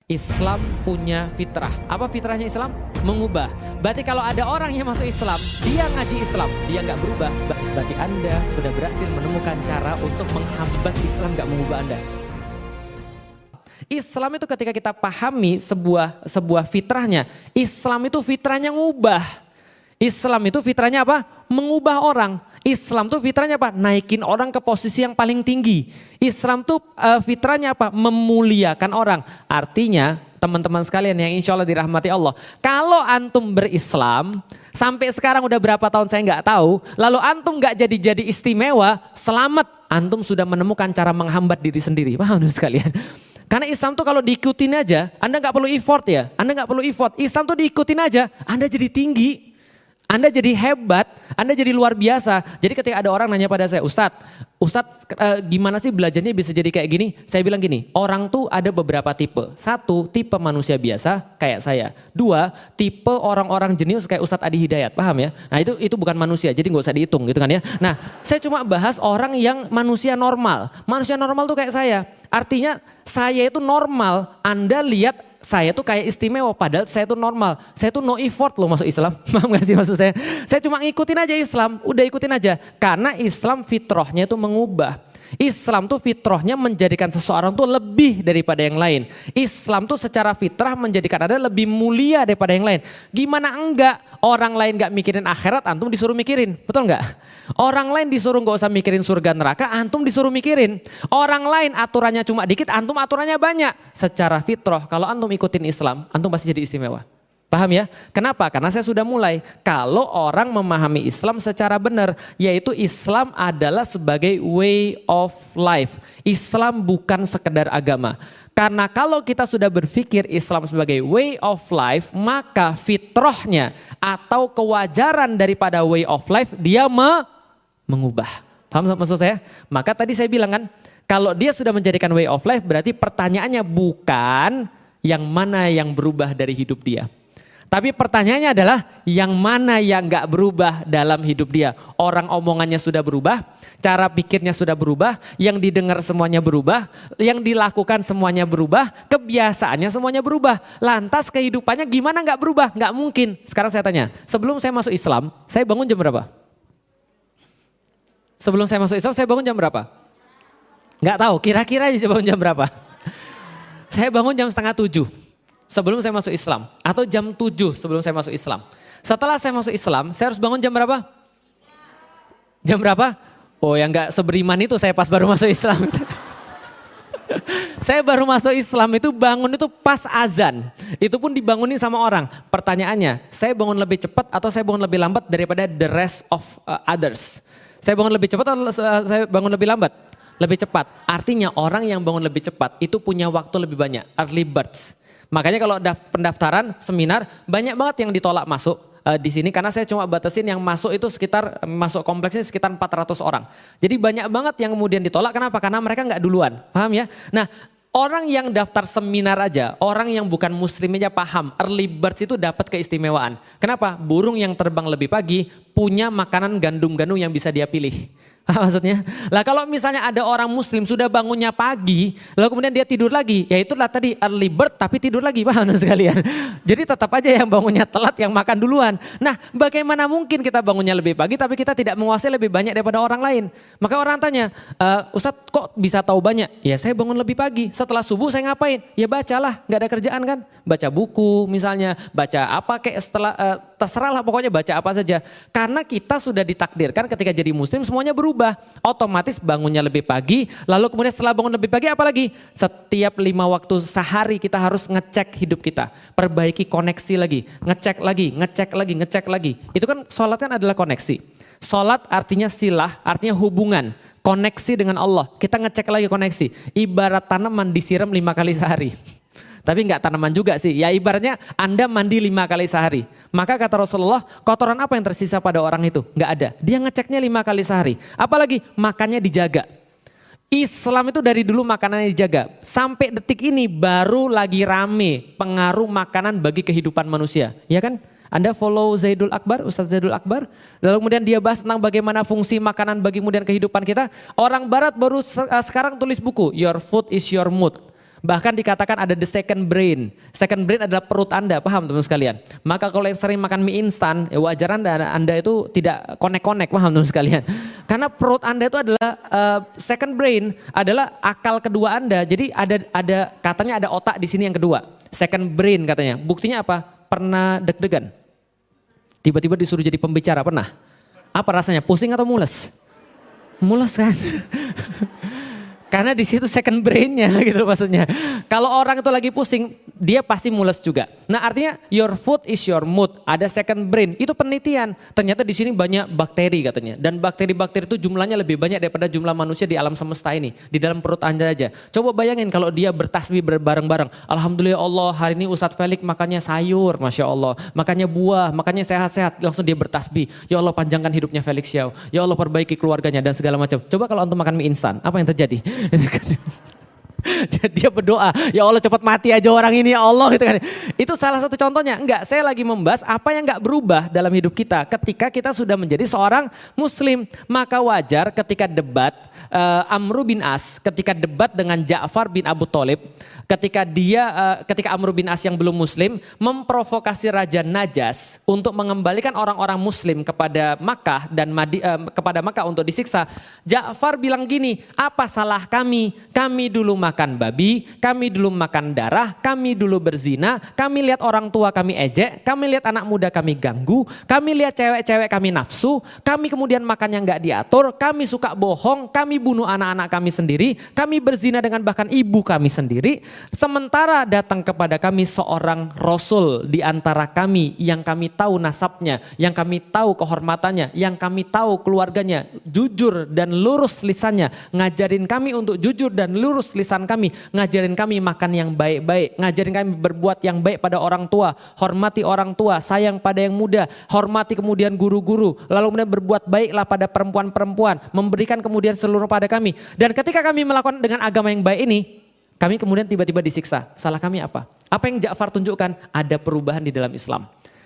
Islam punya fitrah. Apa fitrahnya Islam? Mengubah. Berarti kalau ada orang yang masuk Islam, dia ngaji Islam, dia nggak berubah, berarti Anda sudah berhasil menemukan cara untuk menghambat Islam nggak mengubah Anda. Islam itu ketika kita pahami sebuah fitrahnya, Islam itu fitrahnya ngubah. Islam itu fitrahnya apa? Mengubah orang. Islam tuh fitrahnya apa? Naikin orang ke posisi yang paling tinggi. Islam tuh fitrahnya apa? Memuliakan orang. Artinya teman-teman sekalian yang insya Allah dirahmati Allah. Kalau antum berislam, sampai sekarang udah berapa tahun saya nggak tahu. Lalu antum nggak jadi istimewa, selamat. Antum sudah menemukan cara menghambat diri sendiri. Paham sekalian? Karena Islam tuh kalau diikutin aja, Anda nggak perlu effort ya. Anda nggak perlu effort. Islam tuh diikutin aja, Anda jadi tinggi. Anda jadi hebat, Anda jadi luar biasa. Jadi ketika ada orang nanya pada saya, Ustadz gimana sih belajarnya bisa jadi kayak gini? Saya bilang gini, orang tuh ada beberapa tipe. Satu, tipe manusia biasa kayak saya. Dua, tipe orang-orang jenius kayak Ustadz Adi Hidayat, paham ya? Nah itu bukan manusia, jadi nggak usah dihitung gitu kan ya. Nah saya cuma bahas orang yang manusia normal. Manusia normal tuh kayak saya. Artinya saya itu normal, Anda lihat saya tuh kayak istimewa padahal saya tuh normal. Saya tuh no effort loh masuk Islam. Paham gak sih maksud saya? Saya cuma ngikutin aja Islam, udah ikutin aja. Karena Islam fitrahnya itu mengubah. Islam tuh fitrahnya menjadikan seseorang tuh lebih daripada yang lain. Islam tuh secara fitrah menjadikan Anda lebih mulia daripada yang lain. Gimana enggak? Orang lain gak mikirin akhirat, antum disuruh mikirin. Betul enggak? Orang lain disuruh gak usah mikirin surga neraka, antum disuruh mikirin. Orang lain aturannya cuma dikit, antum aturannya banyak. Secara fitrah, kalau antum ikutin Islam, antum pasti jadi istimewa. Paham ya? Kenapa? Karena saya sudah mulai. Kalau orang memahami Islam secara benar, yaitu Islam adalah sebagai way of life. Islam bukan sekedar agama. Karena kalau kita sudah berpikir Islam sebagai way of life, maka fitrahnya atau kewajaran daripada way of life dia mengubah. Paham maksud saya? Maka tadi saya bilang kan, kalau dia sudah menjadikan way of life berarti pertanyaannya bukan yang mana yang berubah dari hidup dia. Tapi pertanyaannya adalah yang mana yang gak berubah dalam hidup dia. Orang omongannya sudah berubah, cara pikirnya sudah berubah, yang didengar semuanya berubah, yang dilakukan semuanya berubah, kebiasaannya semuanya berubah. Lantas kehidupannya gimana gak berubah? Gak mungkin. Sekarang saya tanya, sebelum saya masuk Islam, saya bangun jam berapa? Sebelum saya masuk Islam, saya bangun jam berapa? Gak tahu, kira-kira aja bangun jam berapa? Saya bangun jam 6:30. Sebelum saya masuk Islam, atau jam 7 sebelum saya masuk Islam. Setelah saya masuk Islam, saya harus bangun jam berapa? Jam berapa? Oh yang gak seberiman itu saya pas baru masuk Islam. Saya baru masuk Islam itu bangun itu pas azan. Itu pun dibangunin sama orang. Pertanyaannya, saya bangun lebih cepat atau saya bangun lebih lambat daripada the rest of others? Saya bangun lebih cepat atau saya bangun lebih lambat? Lebih cepat. Artinya orang yang bangun lebih cepat itu punya waktu lebih banyak, early birds. Makanya kalau pendaftaran seminar banyak banget yang ditolak masuk di sini karena saya cuma batasin yang masuk itu masuk kompleksnya sekitar 400 orang. Jadi banyak banget yang kemudian ditolak, kenapa? Karena mereka nggak duluan, paham ya? Nah orang yang daftar seminar aja, orang yang bukan muslim aja paham, early birds itu dapat keistimewaan. Kenapa? Burung yang terbang lebih pagi punya makanan gandum-gandum yang bisa dia pilih. Maksudnya, lah kalau misalnya ada orang muslim sudah bangunnya pagi, lalu kemudian dia tidur lagi, ya itulah tadi early bird tapi tidur lagi, paham sekalian. Jadi tetap aja yang bangunnya telat yang makan duluan. Nah bagaimana mungkin kita bangunnya lebih pagi tapi kita tidak menguasai lebih banyak daripada orang lain. Maka orang tanya, Ustadz kok bisa tahu banyak? Ya saya bangun lebih pagi, setelah subuh saya ngapain? Ya bacalah, gak ada kerjaan kan? Baca buku misalnya, baca apa kayak terserah lah pokoknya baca apa saja. Karena kita sudah ditakdirkan ketika jadi muslim semuanya berubah. Otomatis bangunnya lebih pagi, lalu kemudian setelah bangun lebih pagi apalagi? Setiap 5 waktu sehari kita harus ngecek hidup kita, perbaiki koneksi lagi, ngecek lagi. Itu kan sholat kan adalah koneksi. Sholat artinya silah, artinya hubungan, koneksi dengan Allah. Kita ngecek lagi koneksi, ibarat tanaman disiram 5 kali sehari. Tapi enggak tanaman juga sih, ya ibaratnya Anda mandi 5 kali sehari. Maka kata Rasulullah, kotoran apa yang tersisa pada orang itu? Enggak ada, dia ngeceknya 5 kali sehari. Apalagi makannya dijaga. Islam itu dari dulu makanannya dijaga. Sampai detik ini baru lagi rame pengaruh makanan bagi kehidupan manusia. Ya kan? Anda follow Zaidul Akbar, Ustadz Zaidul Akbar. Lalu kemudian dia bahas tentang bagaimana fungsi makanan bagi kemudian kehidupan kita. Orang barat baru sekarang tulis buku, Your Food is Your Mood. Bahkan dikatakan ada the second brain. Second brain adalah perut Anda, paham teman sekalian? Maka kalau yang sering makan mie instan, ya wajar Anda itu tidak konek-konek, paham teman sekalian? Karena perut Anda itu adalah second brain, adalah akal kedua Anda. Jadi katanya ada otak di sini yang kedua. Second brain katanya. Buktinya apa? Pernah deg-degan? Tiba-tiba disuruh jadi pembicara, pernah? Apa rasanya? Pusing atau mules? Mules kan? Karena di situ second brain-nya gitu maksudnya. Kalau orang itu lagi pusing, dia pasti mules juga. Nah artinya your food is your mood. Ada second brain. Itu penelitian. Ternyata di sini banyak bakteri katanya. Dan bakteri-bakteri itu jumlahnya lebih banyak daripada jumlah manusia di alam semesta ini. Di dalam perut Anda aja. Coba bayangin kalau dia bertasbih bareng-bareng. Alhamdulillah Allah, hari ini Ustadz Felix makannya sayur, Masya Allah. Makannya buah, makannya sehat-sehat. Langsung dia bertasbih. Ya Allah panjangkan hidupnya Felix Xiao. Ya Allah perbaiki keluarganya dan segala macam. Coba kalau antum makan mie instan, apa yang terjadi? Jadi dia berdoa, ya Allah cepat mati aja orang ini ya Allah gitu kan. Itu salah satu contohnya. Enggak, saya lagi membahas apa yang enggak berubah dalam hidup kita ketika kita sudah menjadi seorang muslim. Maka wajar ketika debat Amr bin As, ketika debat dengan Ja'far bin Abu Thalib, ketika Amr bin As yang belum muslim memprovokasi Raja Najas untuk mengembalikan orang-orang muslim kepada Makkah dan kepada Makkah untuk disiksa. Ja'far bilang gini, apa salah kami? Kami dulu makan babi, kami dulu makan darah, kami dulu berzina, kami lihat orang tua kami ejek, kami lihat anak muda kami ganggu, kami lihat cewek-cewek kami nafsu, kami kemudian makannya nggak diatur, kami suka bohong, kami bunuh anak-anak kami sendiri, kami berzina dengan bahkan ibu kami sendiri. Sementara datang kepada kami seorang rasul di antara kami yang kami tahu nasabnya, yang kami tahu kehormatannya, yang kami tahu keluarganya, jujur dan lurus lisannya, ngajarin kami untuk jujur dan lurus lisan kami, ngajarin kami makan yang baik-baik, ngajarin kami berbuat yang baik pada orang tua, hormati orang tua, sayang pada yang muda, hormati kemudian guru-guru, lalu kemudian berbuat baiklah pada perempuan-perempuan, memberikan kemudian seluruh pada kami. Dan ketika kami melakukan dengan agama yang baik ini, kami kemudian tiba-tiba disiksa. Salah kami apa? Apa yang Ja'far tunjukkan? Ada perubahan di dalam Islam.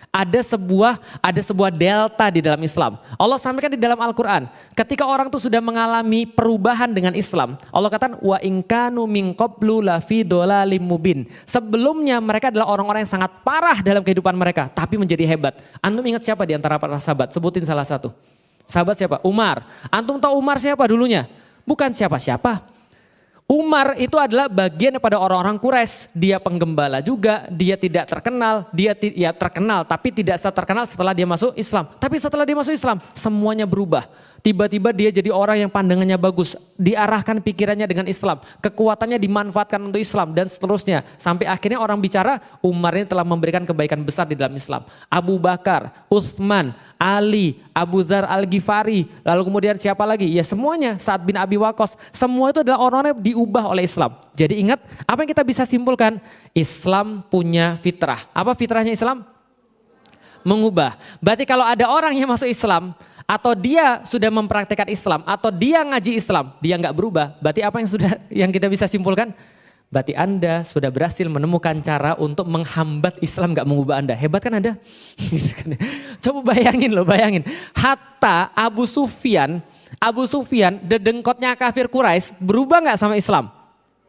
Ada sebuah delta di dalam Islam. Allah sampaikan di dalam Al-Quran. Ketika orang itu sudah mengalami perubahan dengan Islam. Allah katakan, wa in kanu min qablu lafi dhalalim mubin. Sebelumnya mereka adalah orang-orang yang sangat parah dalam kehidupan mereka. Tapi menjadi hebat. Antum ingat siapa di antara para sahabat? Sebutin salah satu. Sahabat siapa? Umar. Antum tahu Umar siapa dulunya? Bukan siapa-siapa. Umar itu adalah bagian daripada orang-orang Quraisy. Dia penggembala juga, dia tidak terkenal, ya terkenal tapi tidak terkenal setelah dia masuk Islam. Tapi setelah dia masuk Islam, semuanya berubah. Tiba-tiba dia jadi orang yang pandangannya bagus, diarahkan pikirannya dengan Islam, kekuatannya dimanfaatkan untuk Islam dan seterusnya. Sampai akhirnya orang bicara Umar ini telah memberikan kebaikan besar di dalam Islam. Abu Bakar, Utsman, Ali, Abu Dzar Al-Ghifari, lalu kemudian siapa lagi? Ya semuanya, Sa'ad bin Abi Waqqas, semua itu adalah orang-orang yang diubah oleh Islam. Jadi ingat, apa yang kita bisa simpulkan? Islam punya fitrah. Apa fitrahnya Islam? Mengubah. Berarti kalau ada orang yang masuk Islam, atau dia sudah mempraktekkan Islam, atau dia ngaji Islam, dia nggak berubah. Berarti apa yang kita bisa simpulkan? Berarti Anda sudah berhasil menemukan cara untuk menghambat Islam nggak mengubah Anda. Hebat kan Anda? Coba bayangin loh, bayangin. Hatta Abu Sufyan, dedengkotnya kafir Quraisy, berubah nggak sama Islam?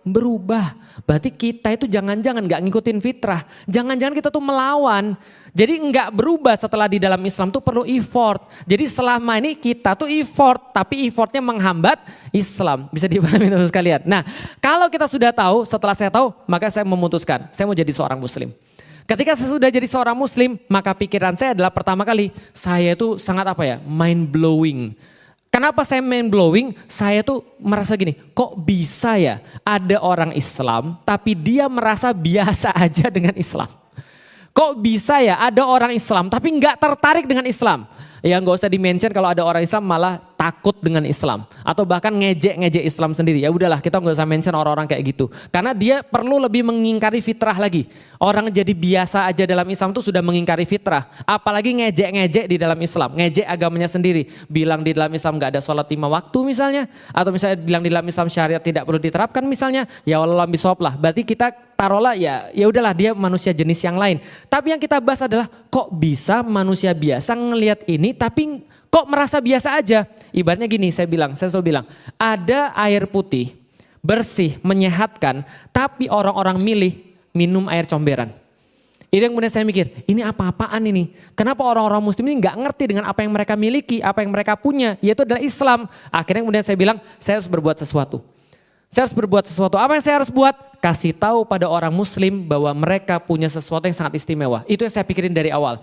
Berubah. Berarti kita itu jangan-jangan nggak ngikutin fitrah. Jangan-jangan kita tuh melawan. Jadi enggak berubah setelah di dalam Islam tuh perlu effort. Jadi selama ini kita tuh effort, tapi effortnya menghambat Islam. Bisa dipahami teman sekalian. Nah, kalau kita sudah tahu, setelah saya tahu, maka saya memutuskan, saya mau jadi seorang muslim. Ketika saya sudah jadi seorang muslim, maka pikiran saya adalah pertama kali, saya itu sangat mind blowing. Kenapa saya mind blowing? Saya tuh merasa gini, kok bisa ya ada orang Islam, tapi dia merasa biasa aja dengan Islam. Kok bisa ya ada orang Islam tapi nggak tertarik dengan Islam? Ya nggak usah di-mention kalau ada orang Islam malah takut dengan Islam. Atau bahkan ngejek Islam sendiri. Ya udahlah kita nggak usah mention orang-orang kayak gitu. Karena dia perlu lebih mengingkari fitrah lagi. Orang jadi biasa aja dalam Islam tuh sudah mengingkari fitrah. Apalagi ngejek di dalam Islam. Ngejek agamanya sendiri. Bilang di dalam Islam nggak ada sholat 5 waktu misalnya. Atau misalnya bilang di dalam Islam syariat tidak perlu diterapkan misalnya. Ya Allah bisawab lah. Berarti kita taruhlah ya udahlah dia manusia jenis yang lain. Tapi yang kita bahas adalah kok bisa manusia biasa ngelihat ini tapi kok merasa biasa aja. Ibaratnya gini saya selalu bilang ada air putih. bersih, menyehatkan, tapi orang-orang milih minum air comberan. Itu yang kemudian saya mikir, ini apa-apaan ini? Kenapa orang-orang muslim ini nggak ngerti dengan apa yang mereka miliki, apa yang mereka punya, yaitu adalah Islam. Akhirnya kemudian saya bilang, saya harus berbuat sesuatu. Saya harus berbuat sesuatu. Apa yang saya harus buat? Kasih tahu pada orang muslim bahwa mereka punya sesuatu yang sangat istimewa. Itu yang saya pikirin dari awal.